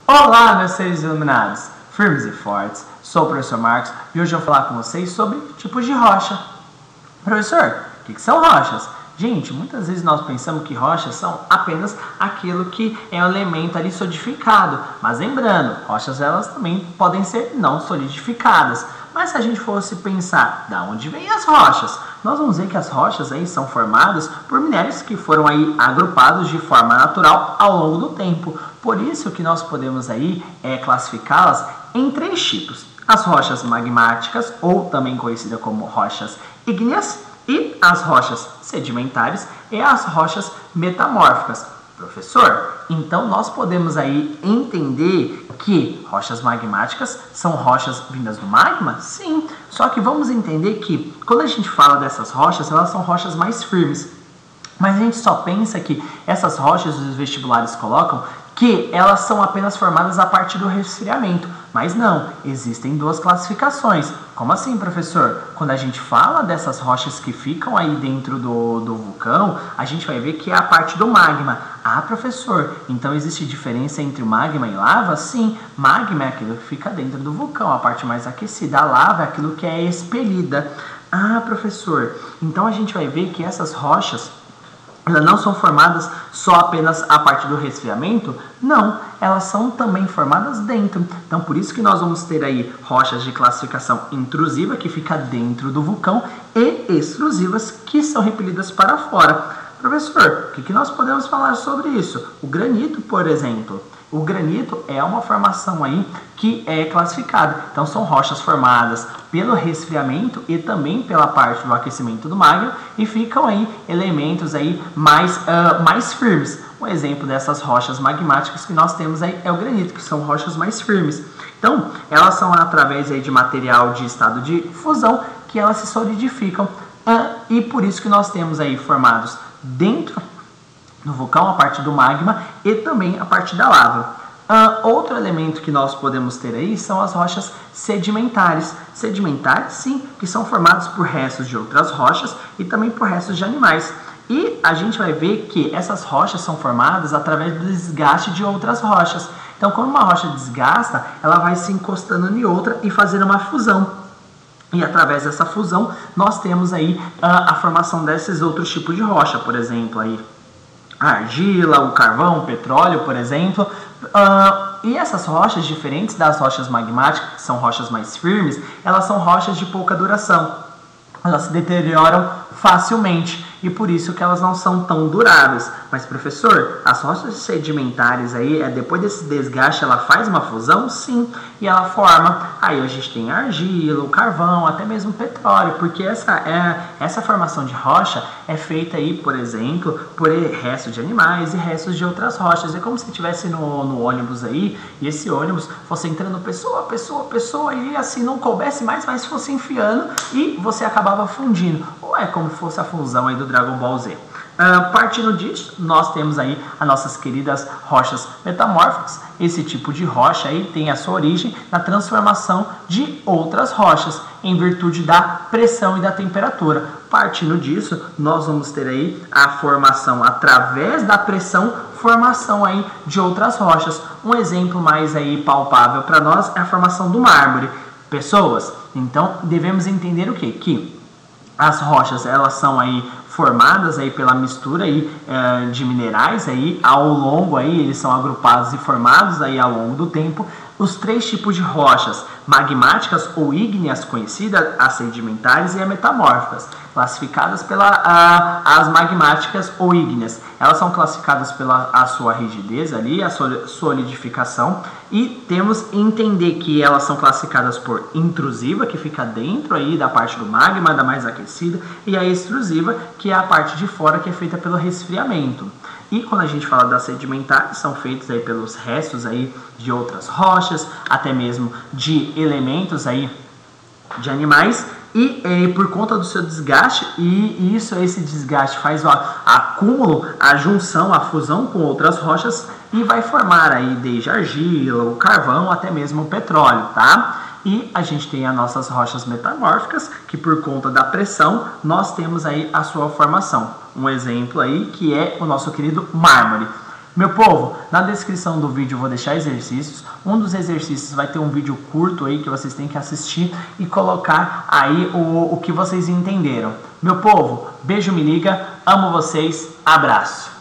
Olá, meus seres iluminados, firmes e fortes, sou o professor Marcos e hoje eu vou falar com vocês sobre tipos de rocha. Professor, o que são rochas? Gente, muitas vezes nós pensamos que rochas são apenas aquilo que é um elemento ali solidificado, mas lembrando, rochas elas também podem ser não solidificadas. Mas se a gente fosse pensar da onde vêm as rochas, nós vamos ver que as rochas aí são formadas por minérios que foram aí agrupados de forma natural ao longo do tempo. Por isso que nós podemos aí classificá-las em três tipos: as rochas magmáticas, ou também conhecida como rochas ígneas, e as rochas sedimentares e as rochas metamórficas. Professor, então nós podemos aí entender que rochas magmáticas são rochas vindas do magma? Sim, só que vamos entender que quando a gente fala dessas rochas, elas são rochas mais firmes. Mas a gente só pensa que essas rochas os vestibulares colocam que elas são apenas formadas a partir do resfriamento. Mas não, existem duas classificações. Como assim, professor? Quando a gente fala dessas rochas que ficam aí dentro do vulcão, a gente vai ver que é a parte do magma. Ah, professor, então existe diferença entre o magma e lava? Sim, magma é aquilo que fica dentro do vulcão, a parte mais aquecida. A lava é aquilo que é expelida. Ah, professor, então a gente vai ver que essas rochas elas não são formadas só apenas a partir do resfriamento? Não, elas são também formadas dentro. Então, por isso que nós vamos ter aí rochas de classificação intrusiva, que fica dentro do vulcão, e extrusivas, que são repelidas para fora. Professor, o que nós podemos falar sobre isso? O granito, por exemplo. O granito é uma formação aí que é classificada. Então, são rochas formadas pelo resfriamento e também pela parte do aquecimento do magma, e ficam aí elementos aí mais firmes. Um exemplo dessas rochas magmáticas que nós temos aí é o granito, que são rochas mais firmes. Então, elas são através aí de material de estado de fusão que elas se solidificam, e por isso que nós temos aí formados dentro do vulcão a parte do magma e também a parte da lava. Outro elemento que nós podemos ter aí são as rochas sedimentares. Sedimentares, sim, que são formadas por restos de outras rochas e também por restos de animais. E a gente vai ver que essas rochas são formadas através do desgaste de outras rochas. Então, quando uma rocha desgasta, ela vai se encostando em outra e fazendo uma fusão. E através dessa fusão, nós temos aí a formação desses outros tipos de rocha, por exemplo, aí a argila, o carvão, o petróleo, por exemplo. E essas rochas, diferentes das rochas magmáticas, que são rochas mais firmes, elas são rochas de pouca duração. Elas se deterioram facilmente e por isso que elas não são tão duráveis. Mas, professor, as rochas sedimentares aí, depois desse desgaste, ela faz uma fusão? Sim, e ela forma. Aí a gente tem a argila, o carvão, até mesmo o petróleo, porque essa formação de rocha é feita aí, por exemplo, por restos de animais e restos de outras rochas. É como se estivesse no ônibus aí, e esse ônibus fosse entrando pessoa, e assim não coubesse mais, mas fosse enfiando e você acabava fundindo. Ou é como se fosse a fusão aí do Dragon Ball Z. Partindo disso, nós temos aí as nossas queridas rochas metamórficas. Esse tipo de rocha aí tem a sua origem na transformação de outras rochas em virtude da pressão e da temperatura. Partindo disso, nós vamos ter aí a formação através da pressão, formação aí de outras rochas. Um exemplo mais aí palpável para nós é a formação do mármore. Pessoas, então devemos entender o quê? Que as rochas elas são aí formadas aí pela mistura aí, de minerais aí, ao longo aí, eles são agrupados e formados aí ao longo do tempo. Os três tipos de rochas magmáticas ou ígneas conhecidas, as sedimentares e as metamórficas, classificadas as magmáticas ou ígneas. Elas são classificadas pela sua rigidez ali, a solidificação, e temos que entender que elas são classificadas por intrusiva, que fica dentro aí da parte do magma, da mais aquecida, e a extrusiva, que é a parte de fora, que é feita pelo resfriamento. E quando a gente fala das sedimentares, são feitos aí pelos restos aí de outras rochas, até mesmo de elementos aí de animais, e por conta do seu desgaste, e esse desgaste faz o acúmulo, a junção, a fusão com outras rochas, e vai formar aí desde a argila, o carvão, até mesmo o petróleo, tá? E a gente tem as nossas rochas metamórficas, que por conta da pressão, nós temos aí a sua formação. Um exemplo aí que é o nosso querido mármore. Meu povo, na descrição do vídeo eu vou deixar exercícios. Um dos exercícios vai ter um vídeo curto aí que vocês têm que assistir e colocar aí o que vocês entenderam. Meu povo, beijo, me liga, amo vocês, abraço.